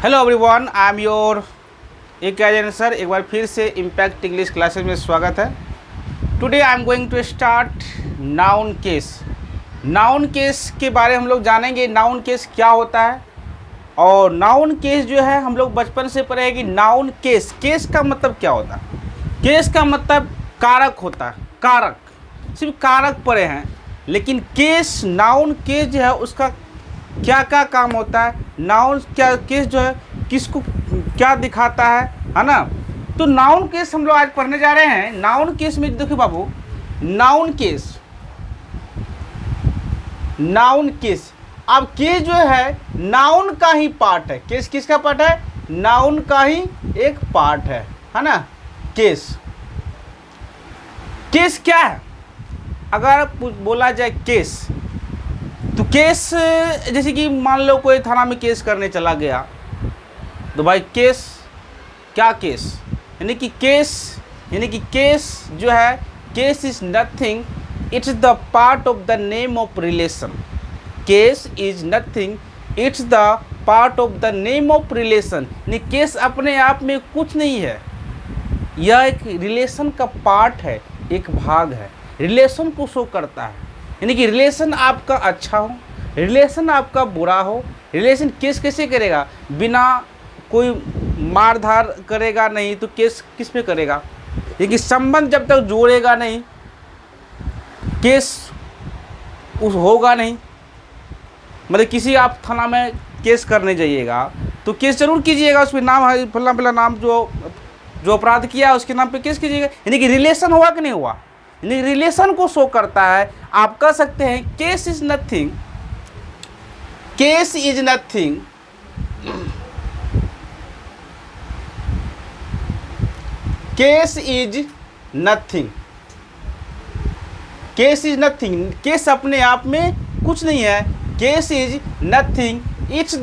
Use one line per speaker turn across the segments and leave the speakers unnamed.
Hello everyone, I am your एक sir. एक बार फिर से इम्पैक्ट इंग्लिश क्लासेस में स्वागत है। Today I am going to start noun case. Noun case के बारे में हम लोग जानेंगे, नाउन केस क्या होता है। और नाउन केस जो है हम लोग बचपन से पढ़े हैं कि नाउन केस, केस का मतलब क्या होता है। केस का मतलब कारक होता है, कारक, सिर्फ कारक पढ़े हैं। लेकिन केस, नाउन केस जो है उसका क्या क्या काम होता है, नाउन क्या केस जो है किसको क्या दिखाता है ना। तो नाउन केस हम लोग आज पढ़ने जा रहे हैं। नाउन केस में देखो बाबू, नाउन केस, नाउन केस, अब केस जो है नाउन का ही पार्ट है। केस किसका पार्ट है? नाउन का ही एक पार्ट है ना। केस, केस क्या है? अगर बोला जाए केस, तो केस जैसे कि मान लो कोई थाना में केस करने चला गया, तो भाई केस क्या? केस यानी कि केस जो है, case is nothing, it's the part of the name of relation. Case is nothing, it's the part of the name of relation. यानी केस अपने आप में कुछ नहीं है, यह एक रिलेशन का पार्ट है, एक भाग है, रिलेशन को शो करता है। यानी कि रिलेशन आपका अच्छा हो, रिलेशन आपका बुरा हो, रिलेशन केस कैसे करेगा? बिना कोई मारधार करेगा नहीं तो केस किस पे करेगा? क्योंकि संबंध जब तक जोड़ेगा नहीं, केस उस होगा नहीं। मतलब किसी आप थाना में केस करने जाइएगा तो केस जरूर कीजिएगा, उसमें नाम है फला नाम, जो अपराध किया उसके नाम पे केस कीजिएगा। यानी कि रिलेशन हुआ कि नहीं हुआ? यानी रिलेशन को शो करता है। आप कह सकते हैं case is nothing, case is nothing, case is nothing, case is nothing. Case अपने आप में कुछ नहीं है। Case is nothing, it's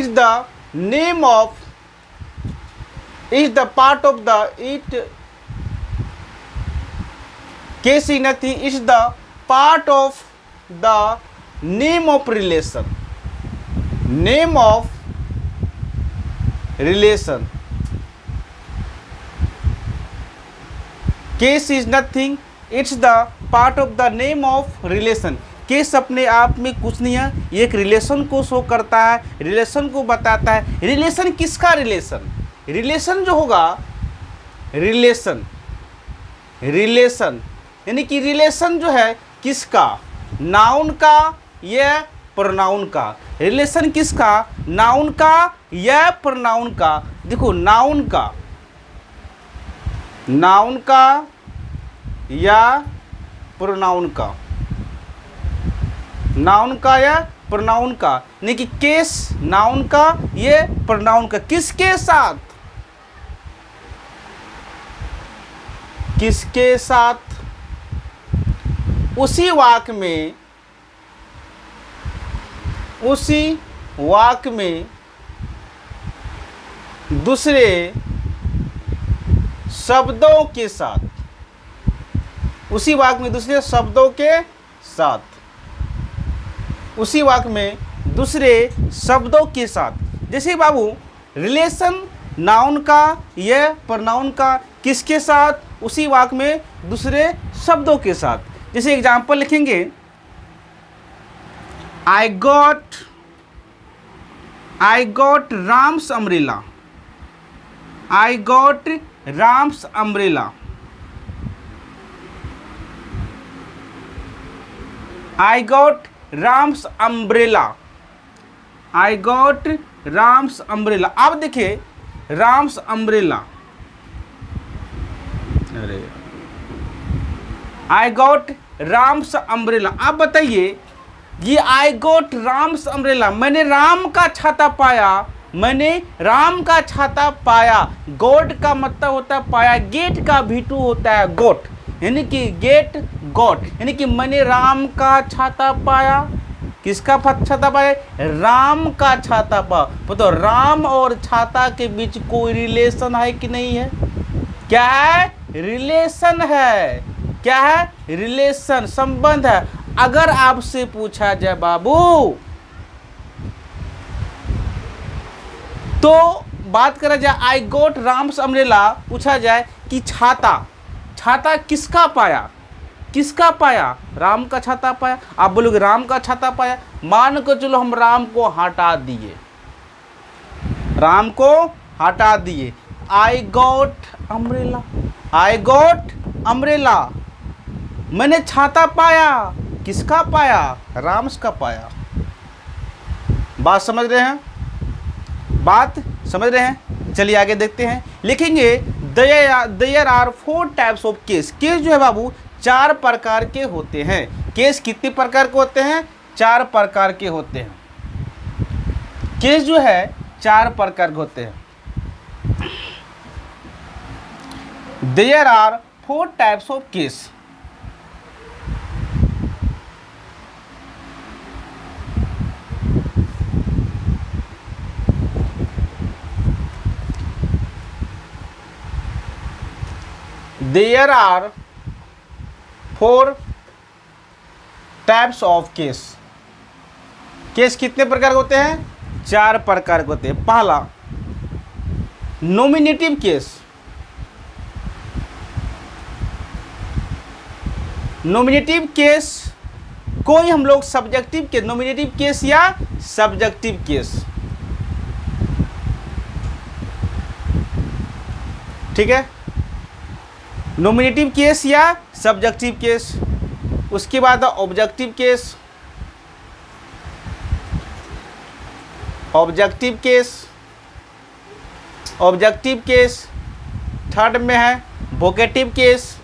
the name of, is the part of the it. Case is nothing, is the part of the name of relation, name of relation. Case is nothing, it's the part of the name of relation. Case अपने आप में कुछ नहीं है, ये एक relation को show करता है, रिलेशन को बताता है। रिलेशन किसका? रिलेशन जो होगा, रिलेशन यानी कि रिलेशन जो है किसका? नाउन का या प्रोनाउन का। रिलेशन किसका? नाउन का या प्रोनाउन का। देखो, नाउन का या प्रोनाउन का, नाउन का या प्रोनाउन का। यानी कि केस नाउन का, ये प्रोनाउन का। किसके साथ? किसके साथ? उसी वाक्य में दूसरे शब्दों के साथ, उसी वाक्य में दूसरे शब्दों के साथ, उसी वाक्य में दूसरे शब्दों के साथ। जैसे बाबू, रिलेशन नाउन का या प्रोनाउन का, किसके साथ? उसी वाक्य में दूसरे शब्दों के साथ। जैसे एग्जाम्पल लिखेंगे, I got Ram's umbrella, I got Ram's umbrella, I got Ram's umbrella, I got Ram's umbrella. अब देखिए, राम्स अम्ब्रेला, अरे आई गॉट राम्स अम्ब्रेला। आप बताइए, ये आई गॉट राम्स अम्ब्रेला, मैंने राम का छाता पाया, मैंने राम का छाता पाया। गॉड का मतलब होता है पाया, गेट का भीटू होता है गोट, यानी कि गेट गॉट, यानी कि मैंने राम का छाता पाया। किसका छाता पाया? राम का छाता पाया। तो राम और छाता के बीच कोई रिलेशन है कि नहीं है? क्या है? रिलेशन है। क्या है? रिलेशन, संबंध है। अगर आपसे पूछा जाए बाबू, तो बात करा जाए आई गोट राम्स अम्ब्रेला, पूछा जाए कि छाता, छाता किसका पाया, किसका पाया, राम का छाता पाया। आप बोलोगे राम का छाता पाया, मान कर चलो हम राम को हटा दिए, राम को हटा दिए, I got umbrella, I got umbrella, मैंने छाता पाया, किसका पाया, राम्स का पाया। बात समझ रहे हैं, बात समझ रहे हैं। चलिए आगे देखते हैं, लिखेंगे there are 4 types of case. Case जो है बाबू 4 प्रकार के होते हैं। केस कितने प्रकार के होते हैं, 4 प्रकार के होते हैं। केस जो है 4 प्रकार के होते हैं। There are 4 types of case. There are 4 types of case. Case कितने प्रकार के होते हैं, 4 प्रकार के होते हैं। पहला नॉमिनेटिव केस। नॉमिनेटिव केस कोई हम लोग सब्जेक्टिव केस, नॉमिनेटिव केस या सब्जेक्टिव केस, ठीक है, नॉमिनेटिव केस या सब्जेक्टिव केस। उसके बाद objective case, objective case, objective case. Third में है वोकेटिव केस।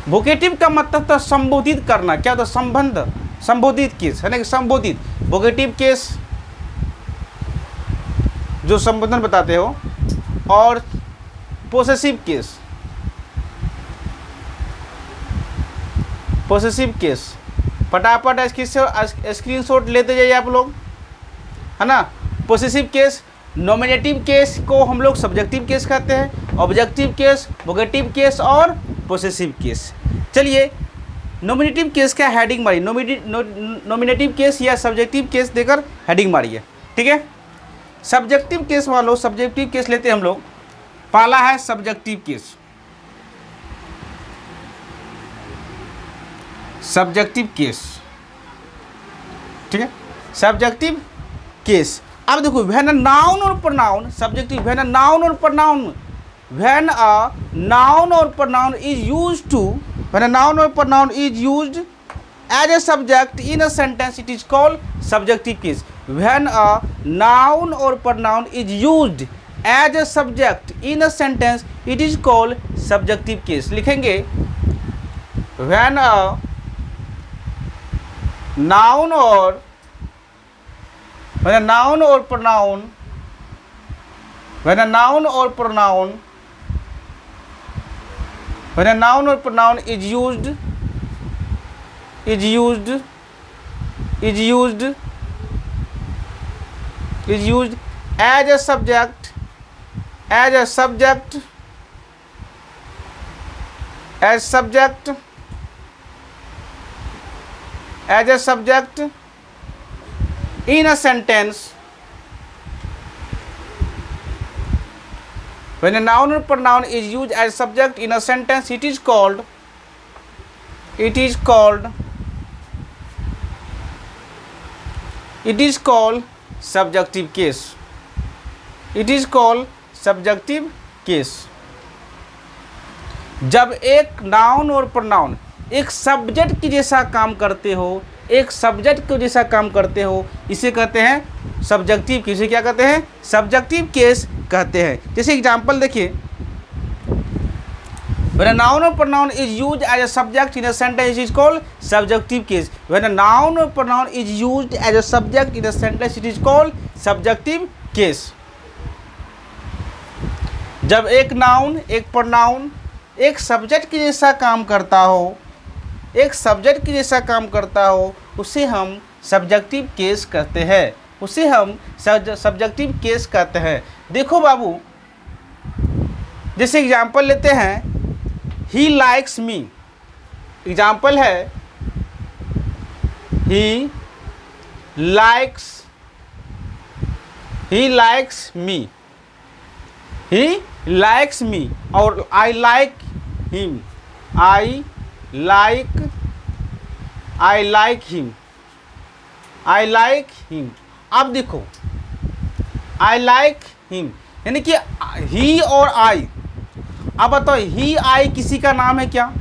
वोकेटिव का मतलब था संबोधित करना, क्या होता, संबंध, संबोधित केस है ना, संबोधित। वोकेटिव केस जो संबोधन बताते हो। और पोसेसिव केस, पोसेसिव केस। फटाफट स्क्रीनशॉट लेते जाइए आप लोग, है ना। पोसेसिव केस, नॉमिनेटिव केस को हम लोग सब्जेक्टिव केस कहते हैं, ऑब्जेक्टिव केस, वोकेटिव केस और पोसेसिव केस। चलिए नॉमिनेटिव केस का हेडिंग मारिए, नॉमिनेटिव केस या सब्जेक्टिव केस देकर हेडिंग मारिए, ठीक है। सब्जेक्टिव केस वालों, सब्जेक्टिव केस लेते हैं हम लोग। पहला है सब्जेक्टिव केस, सब्जेक्टिव केस, ठीक है, सब्जेक्टिव केस। अब देखो व्हेन अ नाउन और pronoun, subjective when a noun और प्रोनाउन, व्हेन अ नाउन और pronoun is used to, when a noun और pronoun is used as a subject in a sentence, it is called subjective case. When a noun or pronoun is used as a subject in a sentence, it is called subjective case. लिखेंगे when a noun or when a noun or pronoun, when a noun or pronoun, when a noun or pronoun is used, is used as a subject, as a subject, as subject, as a subject in a sentence. When a noun or pronoun is used as subject in a sentence, it is called, it is called, it is called subjective case. It is called subjective case. जब एक noun और pronoun एक subject के जैसा काम करते हो, एक सब्जेक्ट के जैसा काम करते हो, इसे कहते हैं सब्जेक्टिव केस। इसे क्या कहते हैं, सब्जेक्टिव केस कहते हैं। जैसे एग्जांपल देखिए, when a noun or pronoun is used as a subject in a sentence, it is called subjective case. When a noun or pronoun is used as a subject in a sentence, it is called subjective case. जब एक noun, एक pronoun एक subject के जैसा काम करता हो, एक सब्जेक्ट के जैसा काम करता हो, उसे हम सब्जेक्टिव केस कहते हैं, उसे हम सब्जेक्टिव केस कहते हैं। देखो बाबू, जैसे एग्जांपल लेते हैं, ही लाइक्स मी, एग्जाम्पल है he likes me, he likes me, और I like him, I like him. अब देखो आई लाइक हिम यानी कि ही और आई। अब बताओ ही आई किसी का नाम है क्या?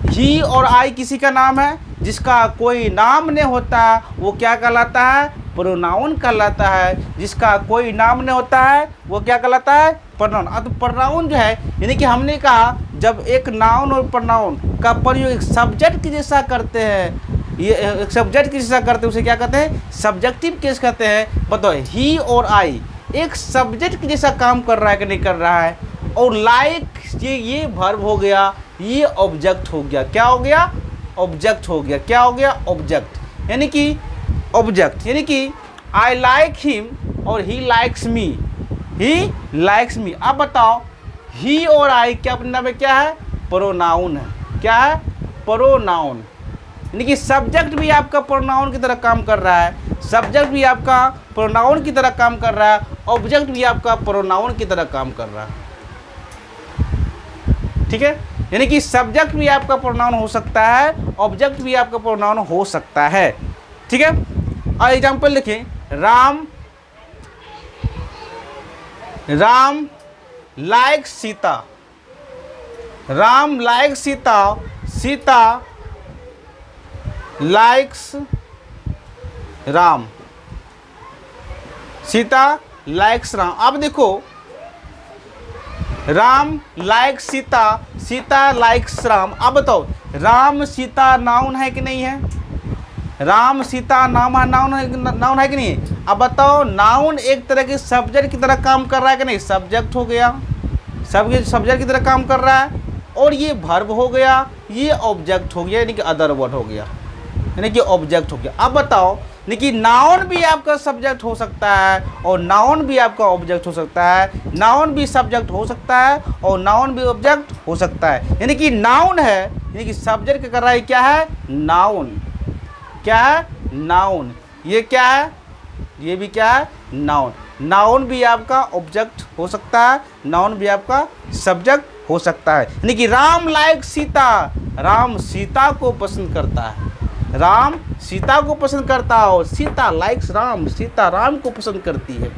ही और आई किसी का नाम है? जिसका कोई नाम नहीं होता वो क्या कहलाता है? प्रोनाउन कहलाता है। जिसका कोई नाम नहीं होता है वो क्या कहलाता है? प्रोनाउन। अब प्रोनाउन जो है यानी कि हमने कहा जब एक नाउन और प्रोनाउन का प्रयोग एक सब्जेक्ट के जैसा करते हैं, ये एक सब्जेक्ट के जैसा करते हैं, उसे क्या कहते हैं? सब्जेक्टिव केस कहते हैं। बताओ ही और आई एक सब्जेक्ट के जैसा काम कर रहा है कि नहीं कर रहा है? और लाइक ये वर्ब हो गया, ये ऑब्जेक्ट हो गया। क्या हो गया? ऑब्जेक्ट हो गया। क्या हो गया? ऑब्जेक्ट यानी कि ऑब्जेक्ट यानी कि आई लाइक हिम और he likes me, he likes me. अब बताओ ही और आई क्या अपने नाम में क्या है? प्रोनाउन है। क्या है? प्रोनाउन यानी कि सब्जेक्ट भी आपका प्रोनाउन की तरह काम कर रहा है, सब्जेक्ट भी आपका प्रोनाउन की तरह काम कर रहा है, ऑब्जेक्ट भी आपका प्रोनाउन की तरह काम कर रहा है। ठीक है, यानी कि सब्जेक्ट भी आपका प्रोनाउन हो सकता है, ऑब्जेक्ट भी आपका प्रोनाउन हो सकता है। ठीक है, और एग्जांपल देखिए Ram likes Sita, Ram likes Sita, Sita likes Ram, Sita likes Ram. अब देखो राम लाइक्स सीता, सीता लाइक्स राम। अब बताओ राम सीता नाउन है कि नहीं है? राम सीता नाउन है कि नहीं? अब बताओ नाउन एक तरह के सब्जेक्ट की तरह काम कर रहा है कि नहीं? सब्जेक्ट हो गया, सब्जेक्ट की तरह काम कर रहा है, और ये वर्ब हो गया, ये ऑब्जेक्ट हो गया यानी कि अदर वर्ड हो गया, यानी कि ऑब्जेक्ट हो गया। अब बताओ देखिए नाउन भी आपका सब्जेक्ट हो सकता है और नाउन भी आपका ऑब्जेक्ट हो सकता है, नाउन भी सब्जेक्ट हो सकता है और नाउन भी ऑब्जेक्ट हो सकता है। यानी कि नाउन है यानी कि सब्जेक्ट कर रहा है क्या है? नाउन। क्या है? नाउन। ये क्या है? ये भी क्या है? नाउन। नाउन भी आपका ऑब्जेक्ट हो सकता है, नाउन भी आपका सब्जेक्ट हो सकता है। यानी कि राम लाइक सीता, राम सीता को पसंद करता है, राम सीता को पसंद करता है, और सीता लाइक्स राम, सीता राम को पसंद करती है,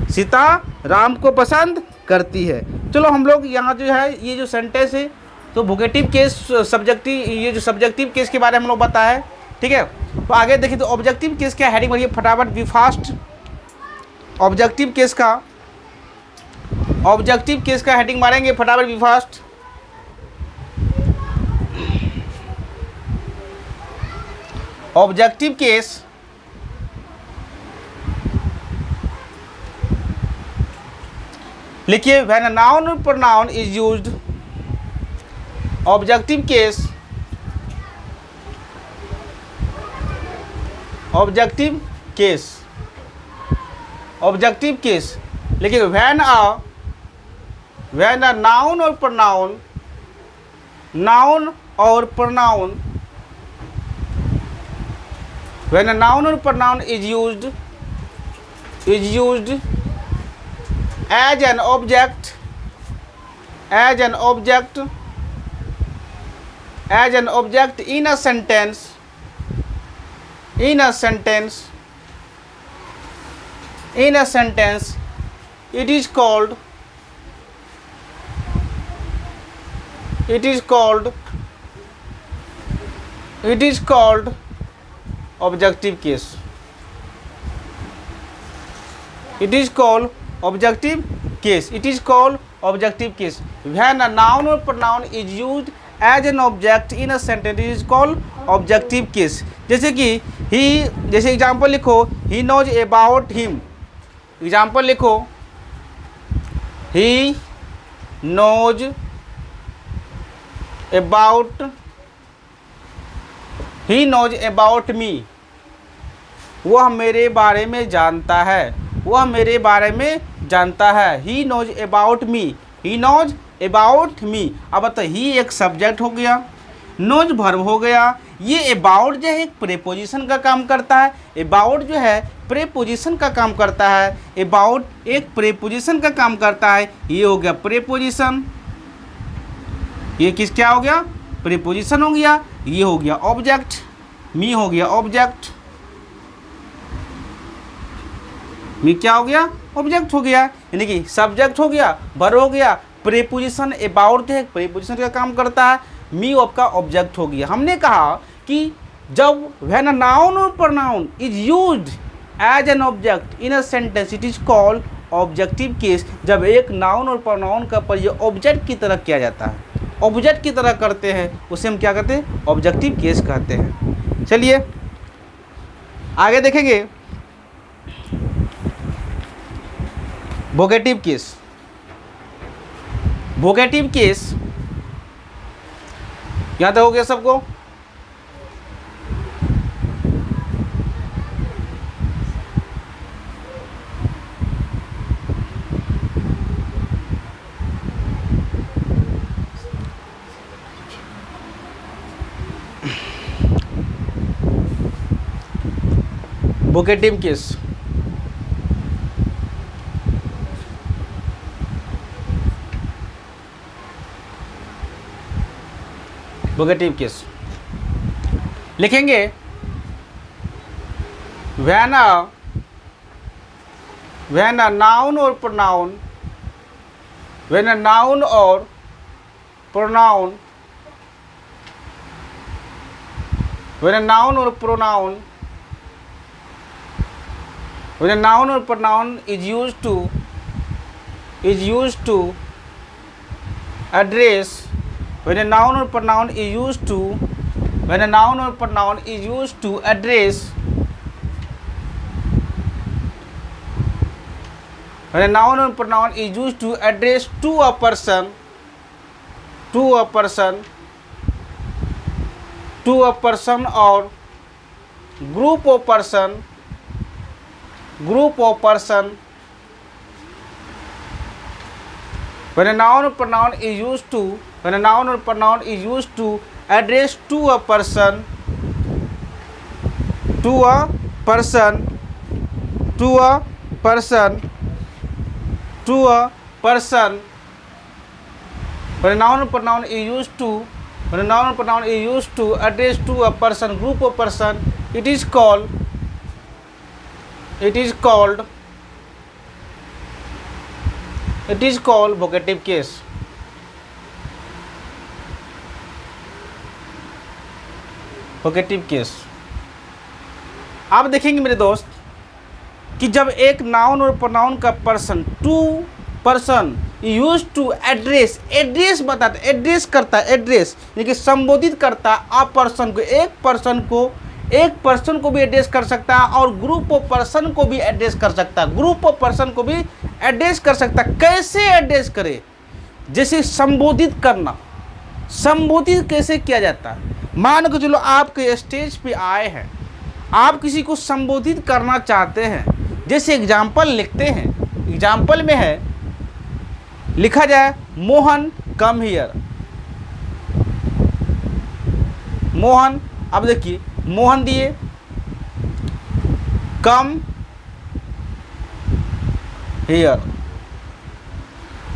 सीता राम को पसंद करती है। चलो हम लोग यहाँ जो है ये जो सेंटेंस है तो वोकेटिव केस, सब्जेक्टिव, ये जो सब्जेक्टिव केस के बारे में हम लोग बताए। ठीक है, तो आगे देखिए तो ऑब्जेक्टिव केस क्या हेडिंग बढ़िए फटाफट बी फास्ट। ऑब्जेक्टिव केस का हेडिंग मारेंगे फटाफट बी फास्ट। ऑब्जेक्टिव केस लिखिए व्हेन अ नाउन और pronoun is used. Objective case, objective case, objective case लिखिए व्हेन अ नाउन और प्रोनाउन, नाउन और pronoun, when a noun or pronoun is used as an object in a sentence, it is called objective case. It is called objective case. It is called objective case. When a noun or pronoun is used as an object in a sentence, it is called objective case. जैसे कि he, जैसे example लिखो he knows about him. Example लिखो he knows about me. वह मेरे बारे में जानता है, वह मेरे बारे में जानता है। He knows about me. He knows about me. अब तो ही एक सब्जेक्ट हो गया, नोज वर्ब हो गया। ये अबाउट जो है एक प्रीपोजिशन का काम करता है, अबाउट जो है प्रीपोजिशन का काम करता है, अबाउट एक प्रीपोजिशन का काम करता है। ये हो गया प्रीपोजिशन, ये किस क्या हो गया, प्रीपोजिशन हो गया। ये हो गया ऑब्जेक्ट, मी हो गया ऑब्जेक्ट, मी क्या हो गया, ऑब्जेक्ट हो गया, यानी कि सब्जेक्ट हो गया, वर्ब हो गया, प्रीपोजिशन अबाउट है प्रीपोजिशन का काम करता है, मी आपका ऑब्जेक्ट हो गया। हमने कहा कि जब व्हेन अ नाउन और pronoun is used as an object in a sentence it is called objective case. जब एक नाउन और प्रोनाउन का प्रयोग ऑब्जेक्ट की तरह किया जाता है, ऑब्जेक्ट की तरह करते हैं, उसे हम क्या कहते हैं, ऑब्जेक्टिव केस कहते हैं। चलिए आगे देखेंगे वोकेटिव केस। वोकेटिव केस यहाँ तक हो गया सबको। वोकेटिव केस, वोकेटिव केस लिखेंगे व्हेन अ नाउन और प्रोनाउन, व्हेन अ नाउन और प्रोनाउन, व्हेन अ नाउन और pronoun, when a noun or pronoun is used to address, when a noun or pronoun is used to, when a noun or pronoun is used to address, when a noun or pronoun is used to address to a person, to a person, to a person or group of person, group of person, when a noun or pronoun is used to, when a noun or pronoun is used to address to a person, to a person, to a person, to a person, when a noun or pronoun is used to, when a noun or pronoun is used to address to a person, group of person, it is called vocative case। vocative case आप देखेंगे मेरे दोस्त कि जब एक noun और pronoun का person, to person use to address, address बताता है, एड्रेस करता है, एड्रेस यानी कि संबोधित करता है अ पर्सन को, एक पर्सन को भी एड्रेस कर सकता है और ग्रुप ऑफ पर्सन को भी एड्रेस कर सकता है, ग्रुप ऑफ पर्सन को भी एड्रेस कर सकता है। कैसे एड्रेस करे, जैसे संबोधित करना, संबोधित कैसे किया जाता है, मान के चलो आपके स्टेज पे आए हैं, आप किसी को संबोधित करना चाहते हैं, जैसे एग्जाम्पल लिखते हैं, एग्जाम्पल में है लिखा जाए मोहन कम हियर, मोहन, अब देखिए मोहन दिए, कम हियर,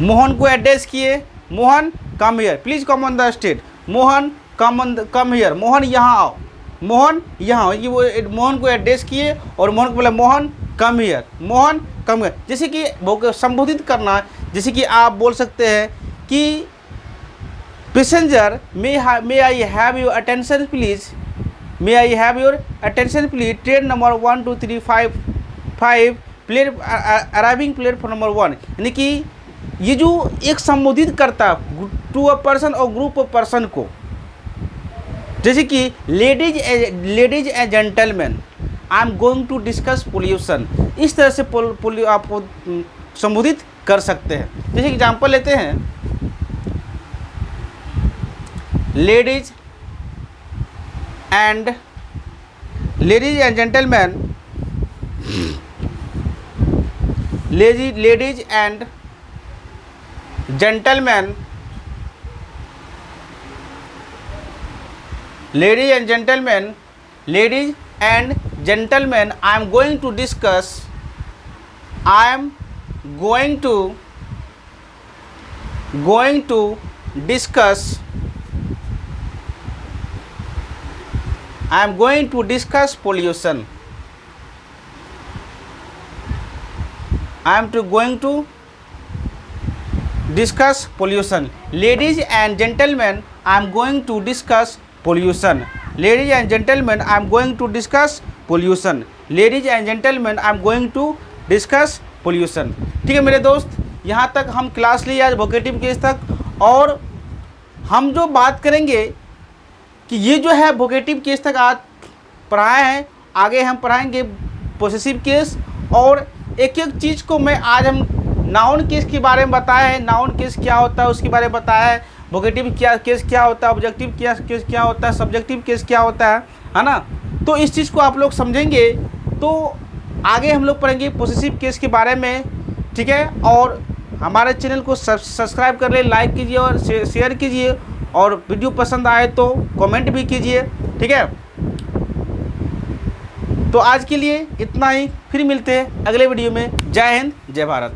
मोहन को एड्रेस किए, Mohan come here, please come on the stage, Mohan come here, Mohan यहाँ आओ, मोहन यहाँ आओ, ये वो मोहन को एड्रेस किए और मोहन को बोला Mohan come here, Mohan come here. जैसे कि वो संबोधित करना, जैसे कि आप बोल सकते हैं कि passenger may I have your attention please, may I have your attention please, train number 1235 plate arriving platform number 1, यानी कि ये जो एक संबोधित करता टू अ पर्सन और ग्रुप ऑफ पर्सन को, जैसे कि ladies and gentleman I am going to discuss pollution, इस तरह से आपको संबोधित कर सकते हैं। जैसे एग्जाम्पल लेते हैं, ladies and gentleman, ladies and gentleman ladies and gentlemen, I am going to discuss pollution. I am going to discuss pollution. Ladies and gentlemen, I am going to discuss pollution. Ladies and gentlemen, I am going to discuss pollution. Ladies and gentlemen, I am going to discuss pollution. ठीक है मेरे दोस्त, यहाँ तक हम class लिए आज vocative case तक। और हम जो बात करेंगे कि ये जो है वोकेटिव केस तक आज पढ़ाए हैं, आगे हम पढ़ाएंगे पोसेसिव केस। और एक एक चीज़ को मैं आज हम नाउन केस के बारे में बताया है, नाउन केस क्या होता है उसके बारे में बताया है, वोकेटिव केस क्या होता है, ऑब्जेक्टिव केस क्या होता है, सब्जेक्टिव केस क्या होता है ना। तो इस चीज़ को आप लोग समझेंगे तो आगे हम लोग पढ़ेंगे पोसेसिव केस के बारे में। ठीक है, और हमारे चैनल को सब्सक्राइब कर ले, लाइक कीजिए और शेयर कीजिए, और वीडियो पसंद आए तो कमेंट भी कीजिए। ठीक है, तो आज के लिए इतना ही, फिर मिलते हैं अगले वीडियो में। जय हिंद, जय भारत।